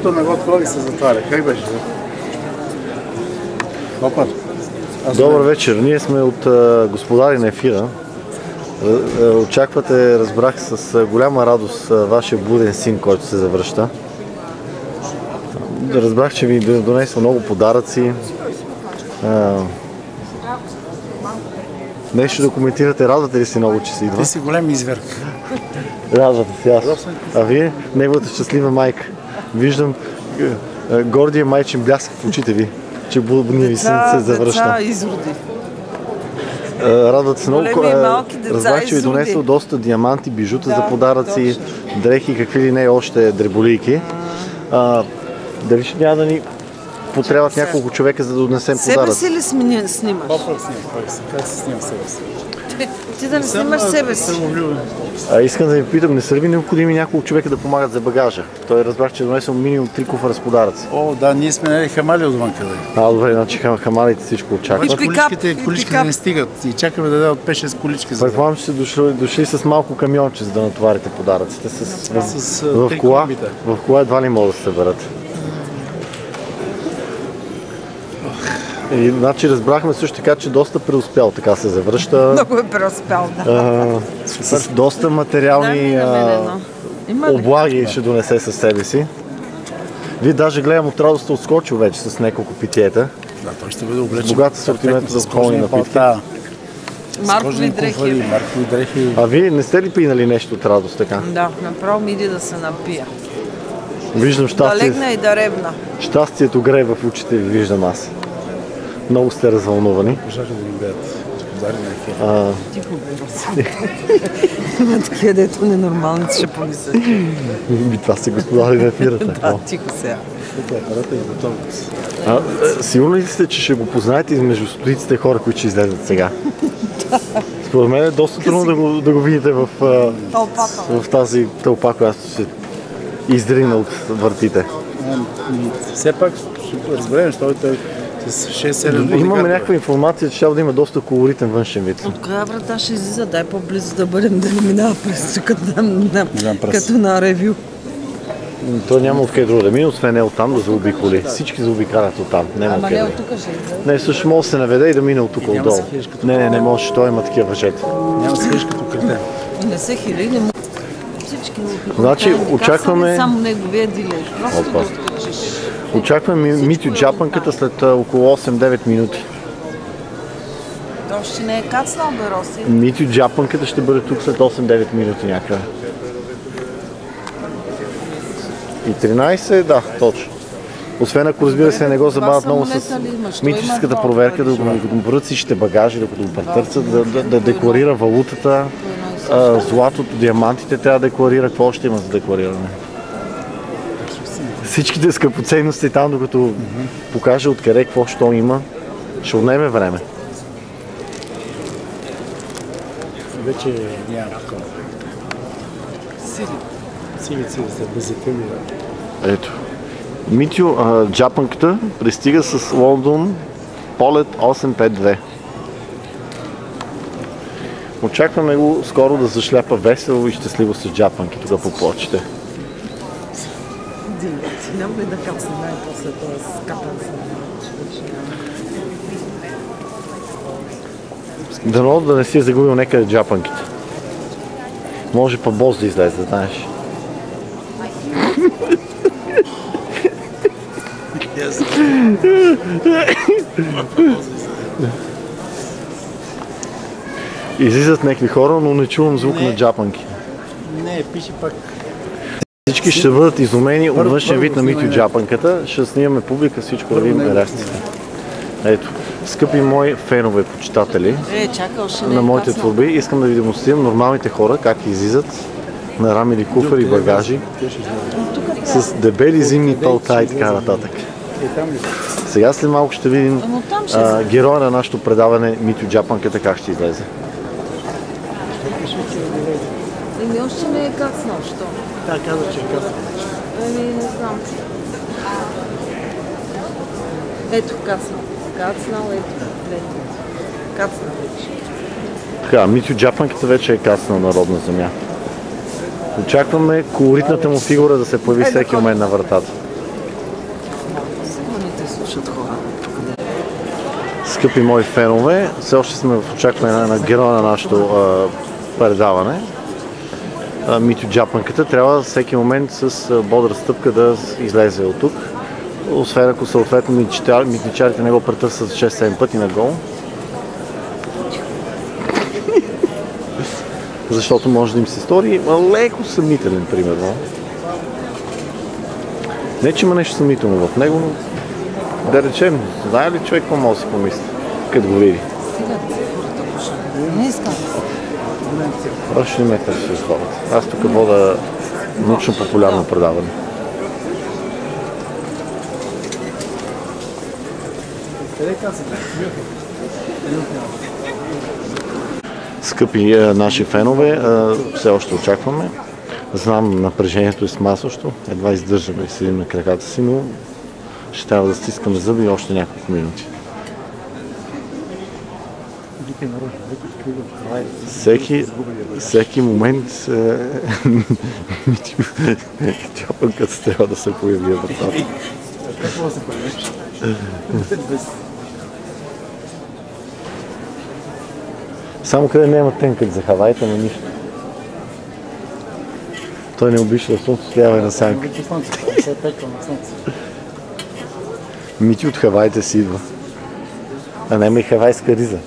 Като не го отвори се затваря. Как беше? Опа. Добър вечер. Ние сме от Господари на ефира. Очаквате, разбрах с голяма радост вашия блуден син, който се завръща. Разбрах, че ви донесла много подаръци. Нещо да коментирате. Радвате ли се много, че се идва? Ти си голям изверг. Радвате се, аз. А вие? Неговата щастлива майка. Виждам гордия майчин блясък в очите ви, че блудният ви син се завръща. Деца изроди. Радват се много. Големи и малки деца Разбрах, че ви донесъл доста диаманти, бижута за подаръци, дрехи, какви ли не още дреболийки. Дали ще няма да ни потребват няколко човека, за да донесем подаръци? Себе си ли снимаш? Как се снимам себе си? Ти да не снимаш себе си. Искам да ви питам, не са ли необходими няколко човека да помагат за багажа? Той разбрах, че е донесъл минимум 3 куфара с подаръци. О, да, ние сме нали хамали отвън къде. Добре, значи хамалите всичко очакват. Количките не стигат и чакаме да дадат 5-6 колички. Предполагам, че сте дошли с малко камионче, за да натоварите подаръците. В кола едва ли могат да се съберат. И, значи разбрахме също така, че доста преуспял, така се завръща. Много е преуспял, да. С доста материални облаги ще донесе със себе си. Вие даже гледам от радост отскочил вече с няколко питиета. Да, той ще бъде облечен. Богат асортимент за алкохолни напитки. Маркови дрехи. А вие не сте ли пинали нещо от радост така? Да, направо ми иди да се напия. Виждам щастие. Да легна и да ревна. Щастието грее в очите ви, виждам аз. Много сте развълнувани. Можаха да ни гледат. Господари на ефира. Тихо бе. Има такива, дето ненормални ще помислят. Това са господари на ефира. Да, тихо сега. Сигурно ли сте, че ще го познаете измежду стотиците хора, които ще излезат сега? Според мен е доста трудно да го видите в тази тълпа, която се издрина от вратите. Все пак ще разберем, защото той с 6-7 имаме някаква информация, че ще да има доста колоритен външен вид. От коя врата ще излиза? Дай по-близо да бъдем, да не минава през като на ревю. Той няма откъде друго да мине, освен оттам да заобиколи. Всички заобикалят оттам. Ама не от тук ще излезе. Не, също може да се наведе и да мине от тук отдолу. Не може, той има такива въжета. Няма се хилиш като кретен. Не се хили, не може. Всички значи, очакваме... Само неговия дилер. Очакваме Митю Джапанката след около 8-9 минути. То ще не е кацнал, бе, Роси. Митю Джапанката ще бъде тук след 8-9 минути някъде. И 13, да, точно. Освен ако, разбира се, не го забавят много с митическата проверка, да го брат всичките багажи, да го претърцат, да декларира валутата, златото, диамантите трябва да декларира. Какво още има за деклариране? Всичките скъпоценности там, докато покаже откъде какво що има, ще отнеме време. Вече няма такова. Сили след безекъми. Ето. Митю Джапанката пристига с Лондон полет 852. Очакваме го скоро да зашляпа весело и щастливо с джапанки тук по плочите. Няма ли да кацне най-после това скапан се? Дано да не си е загубил някъде джапанките. Може па бос да излезе, знаеш. Излизат някакви хора, но не чувам звук на джапанки. Не, пише пак. Всички ще бъдат изумени от външен вид на Митю Джапанката. Ще снимаме публика, всичко да видим растите. Ето, скъпи мои фенове, почитатели на моите творби, искам да ви демонстрирам нормалните хора, как излизат на рами или куфари и багажи с дебели зимни палта и така нататък. Сега след малко ще видим героя на нашето предаване Митю Джапанката как ще излезе. Еми още не е кацнал, що? Да, каза, че е кацнал. Еми не знам. Ето кацнал. Кацнал, ето. Кацнал вече. Така, Митю Джапанката вече е кацнал на родна земя. Очакваме колоритната му фигура да се появи всеки момент на вратата. Скъпи мои фенове, все още сме в очакване на героя на нашето предаване. Митю Джапанката трябва всеки момент с бодра стъпка да излезе от тук. Освен ако съответно митничарите не го претърсят 6-7 пъти на гол. Защото може да им се стори леко съмнителен, примерно. Не, че има нещо съмнително в него, но да речем, знае ли човек какво може да си помисли, като го види? Не искам. Още не ме търси с хората. Аз тук вода научно-популярно предаване. Скъпи наши фенове, все още очакваме. Знам, напрежението е смасващо. Едва издържаме и седим на краката си, но ще трябва да стискаме зъби още няколко минути. Всеки момент Джапанката трябва да се появи вратата. Само къде няма тенкът за Хавайта, но нищо. Той не обича слънцето, стоява на сянка. Мити от Хавайта си идва. А няма и хавайска риза.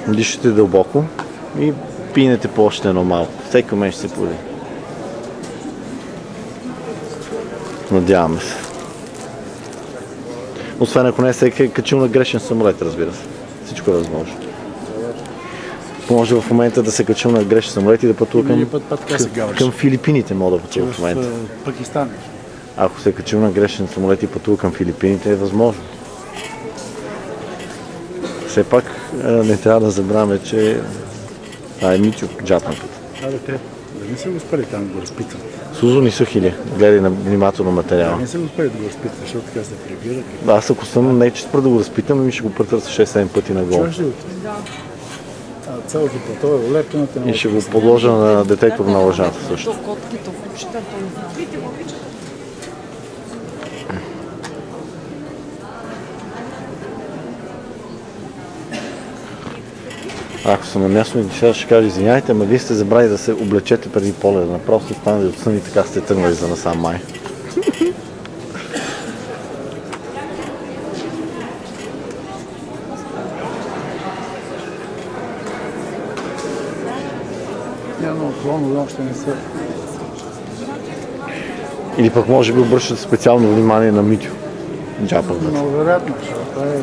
Дишате дълбоко и пинете по още едно малко. Всеки момент ще се появи. Надяваме се. Освен ако не се е качил на грешен самолет, разбира се. Всичко е възможно. Може в момента да се качил на грешен самолет и да пътува към Филипините, мога да пътува в момента. Пакистан. Ако се качил на грешен самолет и пътува към Филипините, е възможно. Все пак не трябва да забравяме, че това е Митю Джапанката. Те не са го успели там да го разпитват. Сузо ни Сухили, гледай внимателно материала. Не са го успели да го разпитват, защото така се реагира. Аз ако съм не че спра да го разпитам, ми ще го претърся 6-7 пъти на гол. Цялото плато е олепената. И ще го подложа на детектор на лъжата също. Ако съм на място и сега ще кажа, извиняйте, ама вие сте забрали да се облечете преди Поледа. Просто станали от сън и така сте тръгнали за насам май. Няма отклон, още не са. Или пък може би обръщат специално внимание на Митю Джапанката. Много вероятно, защото това е...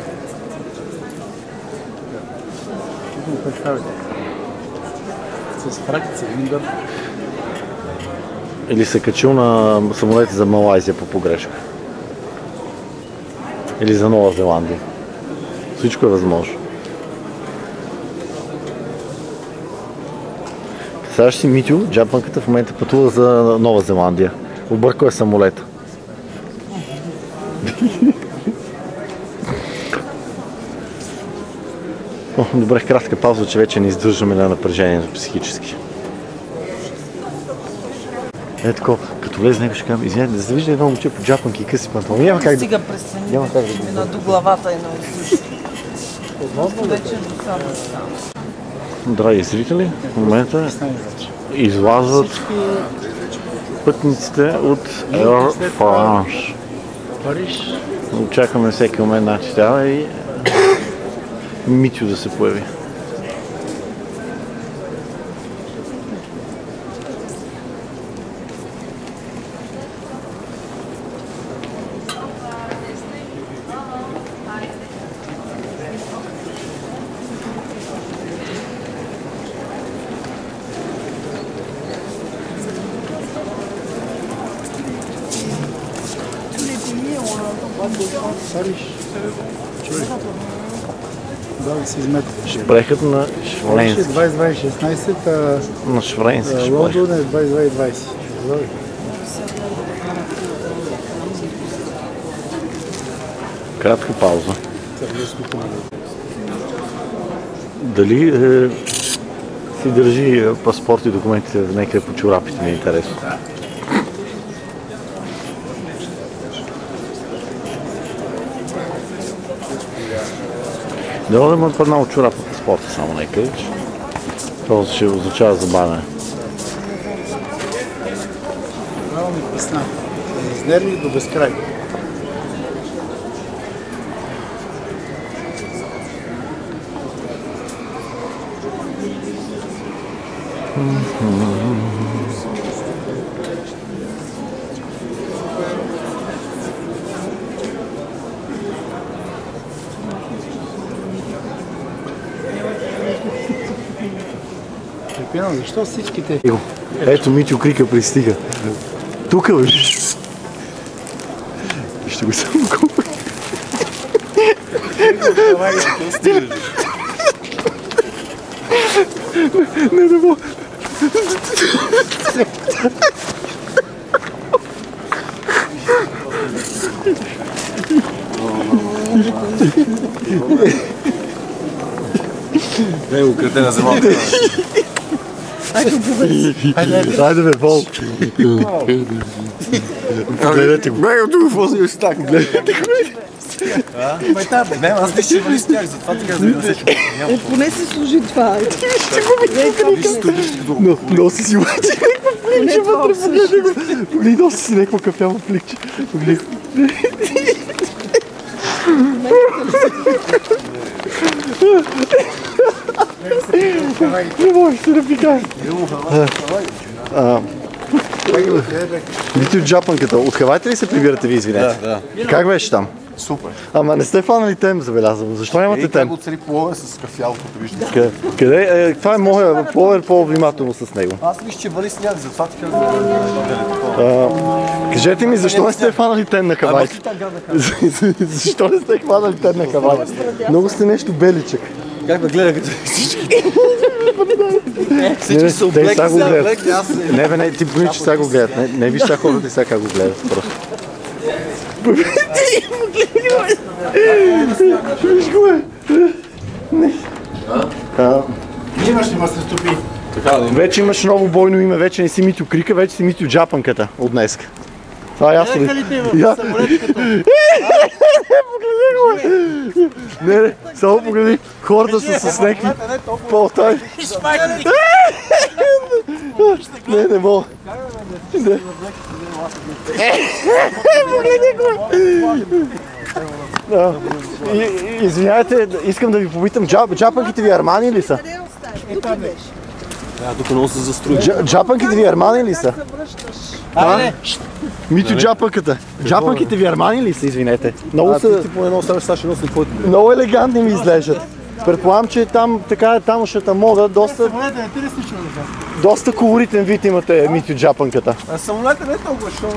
С фрак, цилиндър. Или се качил на самолети за Малайзия по погрешка. Или за Нова Зеландия. Всичко е възможно. Сега си Митю Джапанката в момента пътува за Нова Зеландия. Обърква е самолета. Добре, кратка пауза, че вече не издържаме на напрежението психически. Е такова, като влезе него ще кажем, извиняйте, да се вижда едно момче по джапанки и къси панталони. Няма как да... Стига през едно до главата едно излиза. Вече до само. Драги зрители, в момента излазват пътниците от Air France. Очакваме всеки момент начитава и Митю да се появи. Да си изметваш. Шпрехът на Швренски. 22-16, На Швренски шпрех. Лондон е 22-20. Кратка пауза. Дали си държи паспорт и документите някъде по чорапите, ми е интересно. Да имат една от чорапа по спорта, само нека виж. Това ще означава забавяне. Много ми песна. Изнерви до безкрай. Защо всичките... Ето Митю Крика пристига. Тука бе. Ще го само купа. Не мога. Не го кретена за малко. Хайде бе, Вол. Гледайте го. Бега тук какво си още така. Гледайте го. Не, аз не ще вали с тях, затова ти казвам да се Поне си служи това. Носи си обаче някаква пликче вътре, погледай го. Погледай, носи си някаква кафява пликче. Погледай го. Не можеш да напикаш. Митю Джапанката. От Хавайте ли се прибирате ви, извинете? Да. Как беше там? Супер. Ама не сте фанали тем, забелязвам. Защо нямате Как тем? го цари плове с кафялото, виждаш. Къде? Това е моя. Пловер по-внимателно с него. Аз мисля, че вали сняг, затова ти казвам. Кажете ми, защо не сте фанали тен на Хавайте? Защо не сте хванали тен на Хавайте? Много сте нещо беличък. Как ме гледах всички? Всички са Те облекли, сега го сега гледат. облекли, аз не. Не, ти пони, че сега го гледат. Не виж сега хората и сега как го гледат. Просто. Виж го е. Имаш ли ма се стопи? Вече имаш ново бойно име, вече не си Митю Крика, вече си Митю Джапанката от днеска. Това е ясно ли? Не, само погледи, хората са с някакви по-тай. Не мога. Погледи го. Извинявайте, искам да ви попитам, джапанките ви Армани ли са? Тук много се застрои. Джапанките ви Армани ли са? Митю Джапанката. Джапанките ви Армани ли са, извинете? Много са... Ти по едно оставяш Саши носи твоето. Много елегантни ми изглеждат. Предполагам, че там така е тамошната мода, доста колоритен вид имате Митю Джапанката. Самолета не е толкова, що...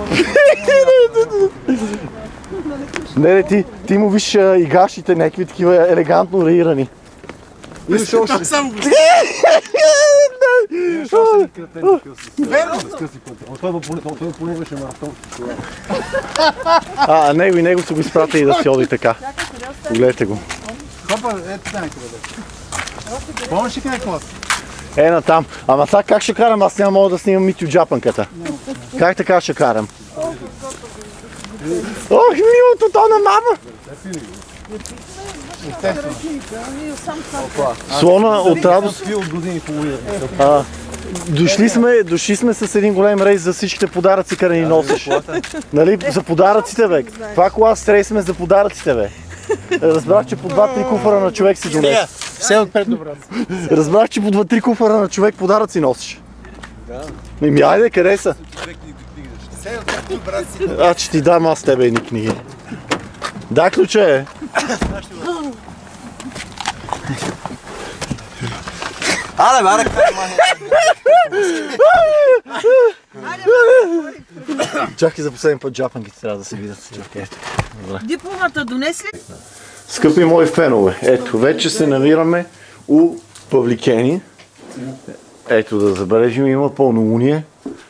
Не, ти му виж и гашите, някакви такива елегантно раирани. Имаш още. Той поне имаше маратон. Него са го изпратили да си оди така. Погледайте го. Хопа, ето там къде бе. Помниш ли къде клас? На там. Ама сега как ще карам? Аз няма мога да снимам Митю Джапанката. Как така ще карам? Ох, милото то на мама! Слона от радост. Дошли сме с един голем рейс за всичките подаръци, къде ни носиш. Нали? За подаръците, бе. Това кола стрей сме за подаръците, бе. Разбрах, че по 2-3 куфара на човек си донес. Все отпред добре. Разбрах, че по 2-3 куфара на човек подаръци носиш. Ми айде, къде са? Ще ти дам аз тебе едни книги. Да, ключа е. Аре, Чакай за последен път джапанките трябва да се видят. Дипломата донесли? Скъпи мои фенове, ето, вече се намираме у Павликени. Ето, да забележим, има пълнолуние.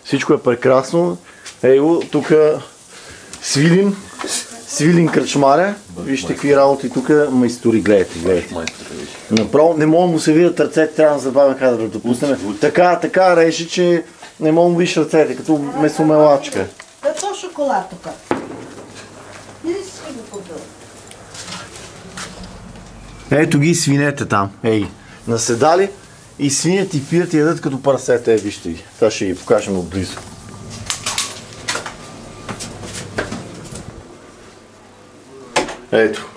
Всичко е прекрасно. Ето, тук Свилин кръчмаря. Вижте какви работи тук майстори. Гледайте. Направо не мога да му се видят ръцете, трябва да забавим как да допуснем. Така режи, че не мога да му виж ръцете, като месомелачка. Какво шоколад тук? Иди си го подъл. Ето ги свинете там. Ей, наседали и свинят и пият и ядат като парасета. Вижте ги. Сега ще ги покажем отблизо. Ето.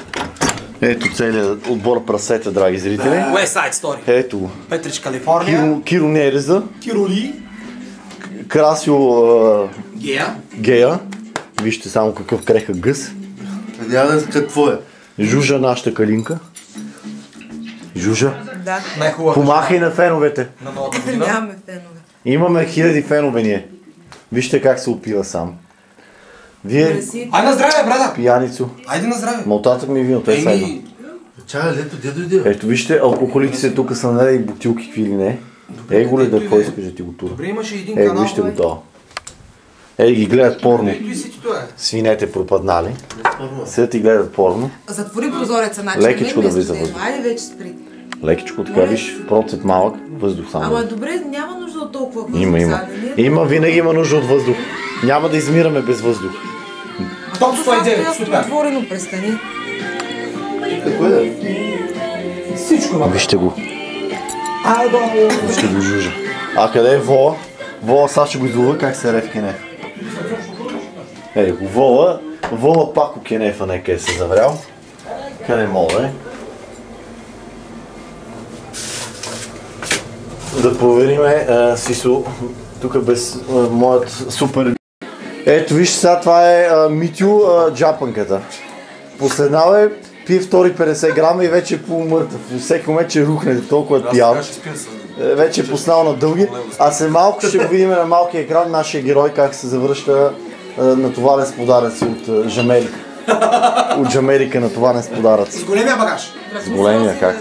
Ето целият отбор прасета, драги зрители. West Side Story. Ето го. Петрич, Калифорния. Киро Нереза. Кироли. Красио Гея. Гея. Вижте само какъв крехък гъс. Какво е? Жужа, нашата калинка. Жужа. Да. Най-хубавата. Помахай на феновете. На новата година. Нямаме фенове. Имаме 1000 фенове ние. Вижте как се опива сам. Вие, Айде на здраве, брата! пияницо. Айде на здраве! Малтата ми е вино, той сайда. Чакай, лето, де дойде? Ето вижте, алкохолиците тук са налели бутилки, какви ли не. Ей го ли да какво искаш да ти го тура. Добре, имаше един Ей, канал. вижте го това. Ей ги гледат порно. Ето и си ти това е. Свинете пропаднали. Седят и гледат порно. Затвори прозореца, значи. Лекичко да влиза въздух. Айде вече спри. Лекичко така, виж, процент малък, въздух само. Ама добре, няма нужда от толкова въздух. Има. сега, нали? Има, винаги има нужда от въздух. Няма да измираме без въздух. Топ Това 109, стоя супер! отворено, престани. Всичко има. Вижте го. Айде! Вижте го жужа. А къде е Вола? Вола сега ще го излова как се рев кенеф. Ей го Вола. Вола пак у кенефа нека е се заврял. Къде мога е? Да провериме Сисо. Тук без моят супер... Ето виж сега това е Митю джапанката. Последнал е, пие втори 50 грама и вече е полумъртъв. Всеки момент ще рухне, толкова е пиян. Вече е поснал на дълги. А след малко ще го видим на малкия екран нашия герой как се завръща натоварен с подаръци от Жамерика. От Жамерика натоварен с подаръци. С големия багаж. С големия как?